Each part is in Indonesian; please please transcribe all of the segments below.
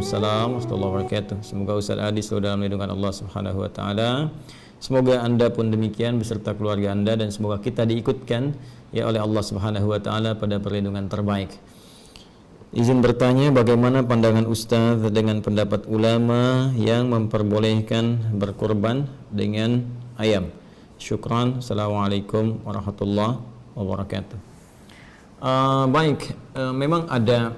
Waalaikumsalam warahmatullahi wabarakatuh. Semoga Ustaz Adi selalu dalam lindungan Allah Subhanahu wa taala. Semoga Anda pun demikian beserta keluarga Anda, dan semoga kita diikutkan ya oleh Allah Subhanahu wa taala pada perlindungan terbaik. Izin bertanya, bagaimana pandangan Ustaz dengan pendapat ulama yang memperbolehkan berkurban dengan ayam? Syukran. Assalamualaikum warahmatullahi wabarakatuh. Memang ada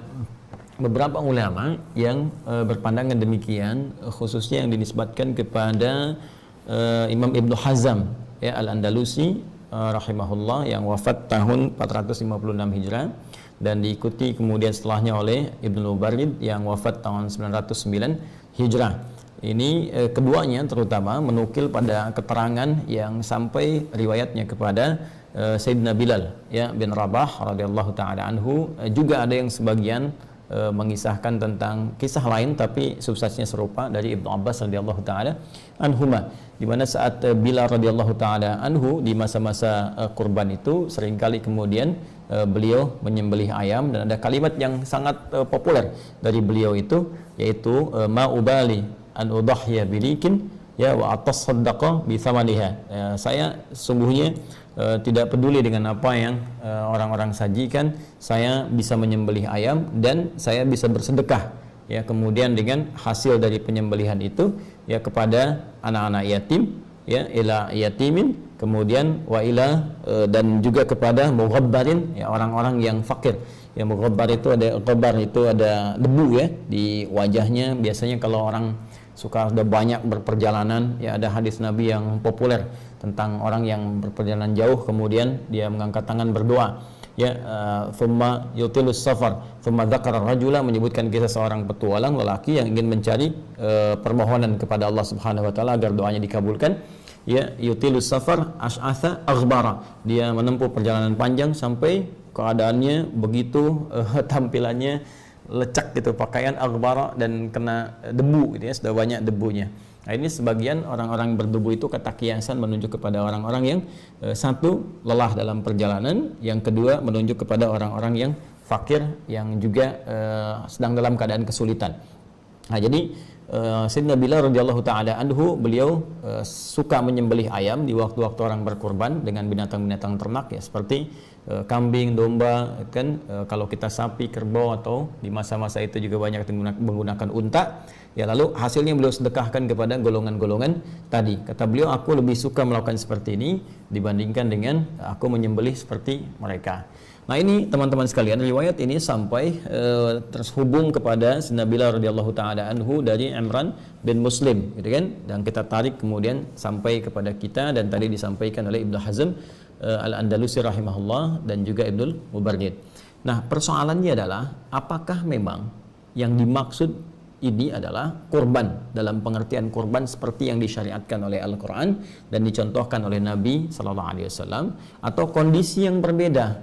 beberapa ulama yang berpandangan demikian, khususnya yang dinisbatkan kepada Imam Ibnu Hazm ya Al-Andalusi rahimahullah, yang wafat tahun 456 Hijrah, dan diikuti kemudian setelahnya oleh Ibnu Mubarrid yang wafat tahun 909 Hijrah. Ini keduanya terutama menukil pada keterangan yang sampai riwayatnya kepada Sayyidina Bilal ya bin Rabah radhiyallahu taala anhu. Juga ada yang sebagian mengisahkan tentang kisah lain tapi substansinya serupa dari Ibnu Abbas radhiyallahu taala anhuma, di mana saat Bilal radhiyallahu taala anhu di masa-masa kurban itu seringkali kemudian beliau menyembelih ayam, dan ada kalimat yang sangat populer dari beliau itu, yaitu ma ubali an udahya bilikin ya wa atasaddaqa bi thamaniha. Saya sungguhnya tidak peduli dengan apa yang orang-orang sajikan, saya bisa menyembelih ayam dan saya bisa bersedekah ya kemudian dengan hasil dari penyembelihan itu ya kepada anak-anak yatim ya, ila yatimin, kemudian wa ila dan juga kepada mughabbarin ya, orang-orang yang fakir. Ya, mughabbar itu ada debu ya di wajahnya. Biasanya kalau orang suka sudah banyak berperjalanan ya, ada hadis Nabi yang populer tentang orang yang berperjalanan jauh kemudian dia mengangkat tangan berdoa ya, thumma yutilus safar thumma dzakara rajula, menyebutkan kisah seorang petualang lelaki yang ingin mencari permohonan kepada Allah Subhanahu wa taala agar doanya dikabulkan ya, yutilus safar ash'atha aghbara, dia menempuh perjalanan panjang sampai keadaannya begitu tampilannya lecak gitu, pakaian aghbara dan kena debu gitu ya, sudah banyak debunya. Nah, ini sebagian orang-orang berdebu itu kata kiasan menunjuk kepada orang-orang yang satu lelah dalam perjalanan, yang kedua menunjuk kepada orang-orang yang fakir yang juga sedang dalam keadaan kesulitan. Nah, jadi Sayyidina Bilal radhiyallahu taala anhu beliau suka menyembelih ayam di waktu-waktu orang berkurban dengan binatang-binatang ternak ya, seperti kambing, domba kan, kalau kita sapi, kerbau, atau di masa-masa itu juga banyak menggunakan unta ya, lalu hasilnya beliau sedekahkan kepada golongan-golongan tadi. Kata beliau, aku lebih suka melakukan seperti ini dibandingkan dengan aku menyembelih seperti mereka. Nah, ini teman-teman sekalian, riwayat ini sampai terhubung kepada Sayyidina Bilal radhiyallahu taala anhu dari Imran bin Muslim gitu kan, dan kita tarik kemudian sampai kepada kita, dan tadi disampaikan oleh Ibnu Hazm Al-Andalusi rahimahullah dan juga Ibnu Mubarrid. Nah, persoalannya adalah apakah memang yang dimaksud ini adalah kurban dalam pengertian kurban seperti yang disyariatkan oleh Al-Quran dan dicontohkan oleh Nabi Sallallahu Alaihi Wasallam, atau kondisi yang berbeda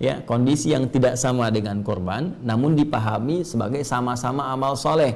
ya, kondisi yang tidak sama dengan kurban namun dipahami sebagai sama-sama amal soleh.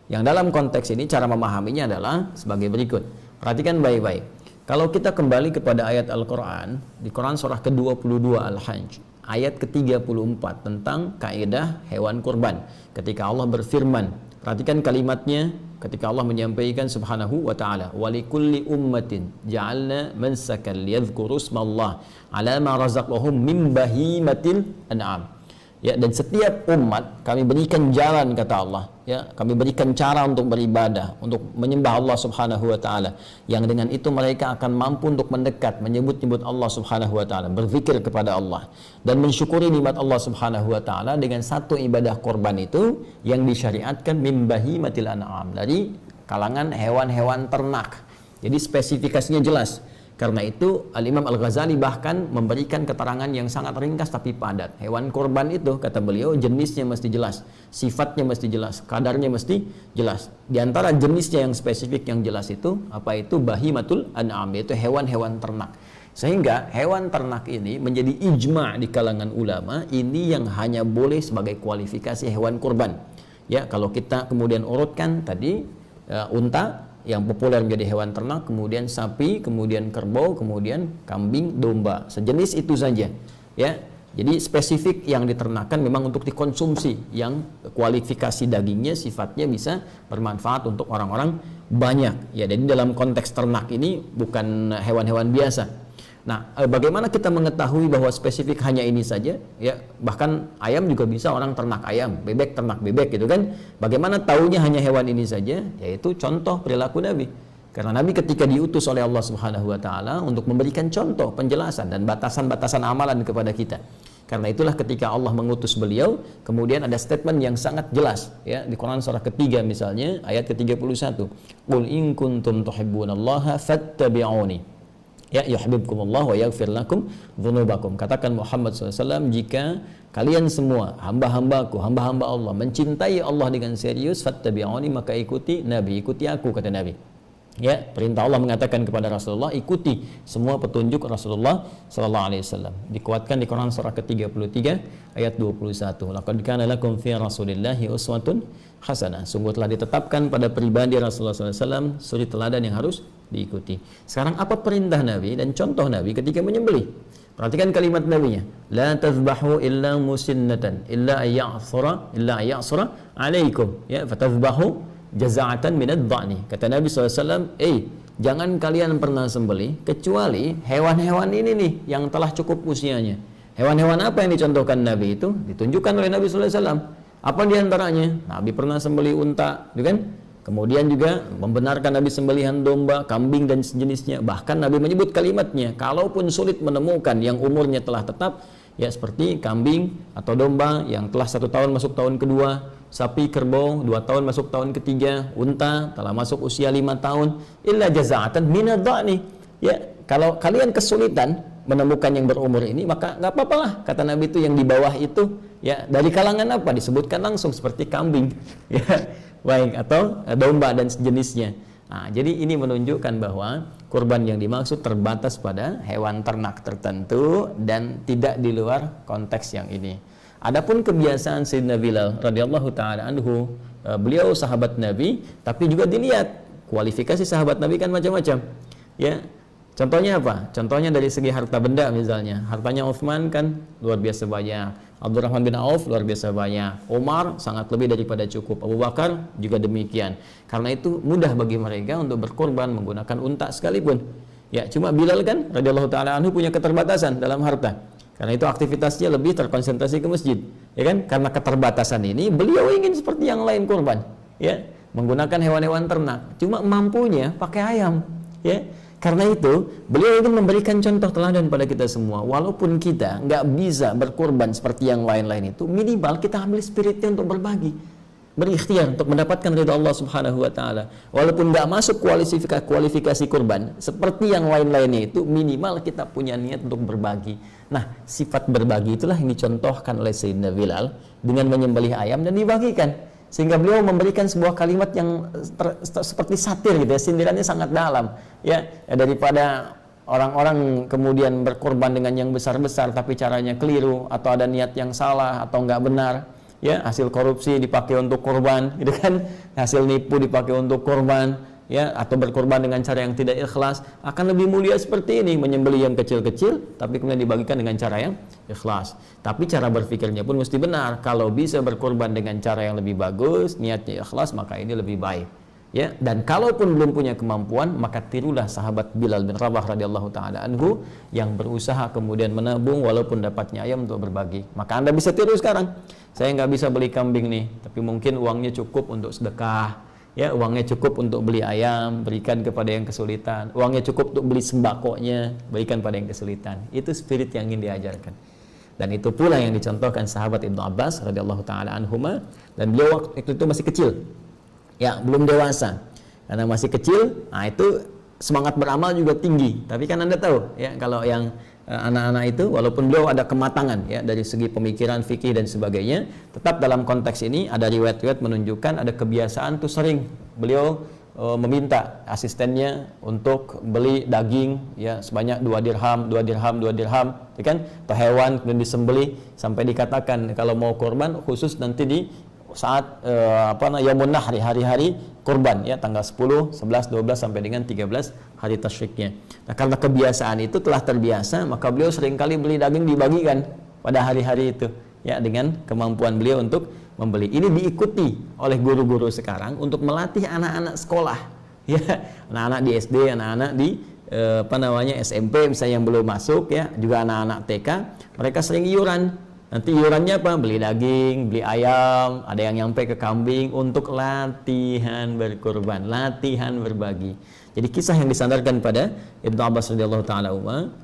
Yang dalam konteks ini cara memahaminya adalah sebagai berikut. Perhatikan baik-baik. Kalau kita kembali kepada ayat Al-Quran, di Quran surah ke-22 Al-Hajj ayat ke-34 tentang kaidah hewan kurban, ketika Allah berfirman, perhatikan kalimatnya ketika Allah menyampaikan subhanahu wa ta'ala, walikulli ummatin ja'alna mansakan liyadhkuru ismallah ala ma razaqahum min bahimatil an'am. Ya, dan setiap umat kami berikan jalan, kata Allah ya, kami berikan cara untuk beribadah, untuk menyembah Allah Subhanahu wa taala, yang dengan itu mereka akan mampu untuk mendekat, menyebut-nyebut Allah Subhanahu wa taala, berzikir kepada Allah dan mensyukuri nikmat Allah Subhanahu wa taala dengan satu ibadah korban itu yang disyariatkan min bahimatil an'am, dari kalangan hewan-hewan ternak. Jadi spesifikasinya jelas. Karena itu Al-Imam Al-Ghazali bahkan memberikan keterangan yang sangat ringkas tapi padat. Hewan kurban itu, kata beliau, jenisnya mesti jelas, sifatnya mesti jelas, kadarnya mesti jelas. Di antara jenisnya yang spesifik yang jelas itu, apa itu? Bahimatul an'am, yaitu hewan-hewan ternak. Sehingga hewan ternak ini menjadi ijma' di kalangan ulama, ini yang hanya boleh sebagai kualifikasi hewan kurban. Ya, kalau kita kemudian urutkan tadi, unta yang populer menjadi hewan ternak, kemudian sapi, kemudian kerbau, kemudian kambing, domba, sejenis itu saja ya. Jadi spesifik yang diternakan memang untuk dikonsumsi, yang kualifikasi dagingnya sifatnya bisa bermanfaat untuk orang-orang banyak. Ya, jadi dalam konteks ternak ini bukan hewan-hewan biasa. Nah, bagaimana kita mengetahui bahwa spesifik hanya ini saja? Ya, bahkan ayam juga bisa orang ternak ayam, bebek ternak bebek gitu kan. Bagaimana taunya hanya hewan ini saja? Yaitu contoh perilaku Nabi. Karena Nabi ketika diutus oleh Allah Subhanahu wa taala untuk memberikan contoh, penjelasan dan batasan-batasan amalan kepada kita. Karena itulah ketika Allah mengutus beliau, kemudian ada statement yang sangat jelas ya di Quran surah ketiga misalnya ayat ke-31. Qul in kuntum tuhibbunallaha fattabi'uni. Ya yuhibbukumullah wa yaghfir lakum dzunubakum. Katakan Muhammad SAW, jika kalian semua hamba-hambaku, hamba-hamba Allah mencintai Allah dengan serius, fattabi'uni, maka ikuti Nabi, ikuti aku, kata Nabi. Ya, perintah Allah mengatakan kepada Rasulullah, ikuti semua petunjuk Rasulullah sallallahu alaihi wasallam. Dikuatkan di Quran surah ke-33 ayat 21. Laqad kana lakum fi Rasulillahi uswatun hasanah. Sungguh telah ditetapkan pada pribadi Rasulullah sallallahu alaihi wasallam suri teladan yang harus diikuti. Sekarang apa perintah Nabi dan contoh Nabi ketika menyembelih? Perhatikan kalimat Nabi-nya. La tazbahu illa musinnatan illa ayya'sura alaikum. Ya, fatazbahu jaza'atan minad dha'ni. Kata Nabi SAW, jangan kalian pernah sembelih kecuali hewan-hewan ini nih yang telah cukup usianya. Hewan-hewan apa yang dicontohkan Nabi itu? Ditunjukkan oleh Nabi SAW. Apa diantaranya? Nabi pernah sembelih unta, kan? Kemudian juga membenarkan Nabi sembelihan domba, kambing dan sejenisnya. Bahkan Nabi menyebut kalimatnya, kalaupun sulit menemukan yang umurnya telah tetap, ya seperti kambing atau domba yang telah 1 tahun masuk tahun kedua, sapi kerbau 2 tahun masuk tahun ketiga, unta telah masuk usia 5 tahun, illa jaza'atan minad dha'ni. Ya, kalau kalian kesulitan menemukan yang berumur ini, maka nggak apa-apalah, kata Nabi itu yang di bawah itu, ya dari kalangan apa? Disebutkan langsung seperti kambing, ya, baik, atau domba dan sejenisnya. Nah, jadi ini menunjukkan bahwa kurban yang dimaksud terbatas pada hewan ternak tertentu dan tidak di luar konteks yang ini. Adapun kebiasaan Sayyidina Bilal radhiyallahu taala anhu, beliau sahabat Nabi, tapi juga dilihat kualifikasi sahabat Nabi kan macam-macam. Ya. Contohnya apa? Contohnya dari segi harta benda misalnya. Hartanya Utsman kan luar biasa banyak. Abdurrahman bin Auf luar biasa banyak. Umar sangat lebih daripada cukup. Abu Bakar juga demikian. Karena itu mudah bagi mereka untuk berkorban menggunakan unta sekalipun. Ya, cuma Bilal kan radhiyallahu taala anhu punya keterbatasan dalam harta. Karena itu aktivitasnya lebih terkonsentrasi ke masjid. Ya kan? Karena keterbatasan ini beliau ingin seperti yang lain korban, ya, menggunakan hewan-hewan ternak. Cuma mampunya pakai ayam, ya. Karena itu, beliau ingin memberikan contoh teladan pada kita semua. Walaupun kita nggak bisa berkorban seperti yang lain-lain itu, minimal kita ambil spiritnya untuk berbagi, berikhtiar untuk mendapatkan ridha Allah Subhanahu wa taala. Walaupun nggak masuk kualifikasi kurban seperti yang lain-lainnya itu, minimal kita punya niat untuk berbagi. Nah, sifat berbagi itulah yang dicontohkan oleh Sayyidina Bilal dengan menyembelih ayam dan dibagikan. Sehingga beliau memberikan sebuah kalimat yang seperti satir gitu ya, sindirannya sangat dalam. Ya, daripada orang-orang kemudian berkorban dengan yang besar-besar tapi caranya keliru atau ada niat yang salah atau nggak benar, ya, hasil korupsi dipakai untuk korban, gitu kan, hasil nipu dipakai untuk korban, ya, atau berkorban dengan cara yang tidak ikhlas, akan lebih mulia seperti ini, menyembelih yang kecil-kecil tapi kemudian dibagikan dengan cara yang ikhlas. Tapi cara berpikirnya pun mesti benar. Kalau bisa berkorban dengan cara yang lebih bagus, niatnya ikhlas, maka ini lebih baik. Ya, dan kalaupun belum punya kemampuan, maka tirulah sahabat Bilal bin Rabah radhiyallahu taala anhu yang berusaha kemudian menabung walaupun dapatnya ayam untuk berbagi. Maka Anda bisa tiru sekarang. Saya nggak bisa beli kambing nih, tapi mungkin uangnya cukup untuk sedekah. Ya, uangnya cukup untuk beli ayam, berikan kepada yang kesulitan. Uangnya cukup untuk beli sembakonya, berikan pada yang kesulitan. Itu spirit yang ingin diajarkan. Dan itu pula yang dicontohkan sahabat Ibnu Abbas radhiyallahu taala anhuma, dan beliau waktu itu masih kecil. Ya, belum dewasa. Karena masih kecil, nah itu semangat beramal juga tinggi. Tapi kan Anda tahu, ya, kalau yang anak-anak itu walaupun beliau ada kematangan ya dari segi pemikiran fikih dan sebagainya, tetap dalam konteks ini ada riwayat-riwayat menunjukkan ada kebiasaan tuh sering beliau meminta asistennya untuk beli daging ya sebanyak 2 dirham ya kan, atau hewan kemudian disembelih sampai dikatakan kalau mau korban khusus nanti di saat Yaumun Nahri, hari-hari kurban ya, tanggal 10, 11, 12 sampai dengan 13 hari tasyriknya. Nah, karena kebiasaan itu telah terbiasa, maka beliau seringkali beli daging dibagikan pada hari-hari itu ya, dengan kemampuan beliau untuk membeli. Ini diikuti oleh guru-guru sekarang untuk melatih anak-anak sekolah ya, anak-anak di SD, anak-anak di SMP misalnya yang belum masuk ya, juga anak-anak TK, mereka sering iuran. Nanti iurannya apa? Beli daging, beli ayam, ada yang nyampe ke kambing untuk latihan berkurban, latihan berbagi. Jadi kisah yang disandarkan pada Ibnu Abbas radhiyallahu taala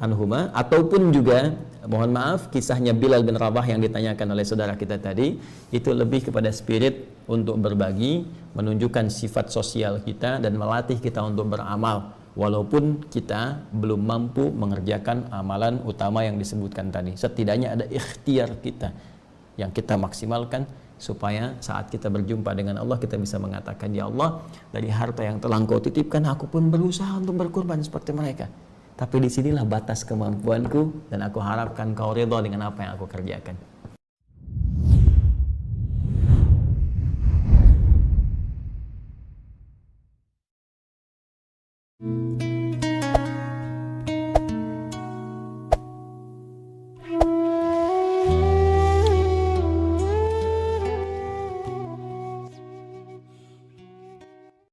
anhuma, ataupun juga mohon maaf kisahnya Bilal bin Rabah yang ditanyakan oleh saudara kita tadi, itu lebih kepada spirit untuk berbagi, menunjukkan sifat sosial kita dan melatih kita untuk beramal walaupun kita belum mampu mengerjakan amalan utama yang disebutkan tadi. Setidaknya ada ikhtiar kita yang kita maksimalkan supaya saat kita berjumpa dengan Allah kita bisa mengatakan, ya Allah, dari harta yang telah Engkau titipkan aku pun berusaha untuk berkorban seperti mereka, tapi disinilah batas kemampuanku dan aku harapkan Kau ridha dengan apa yang aku kerjakan.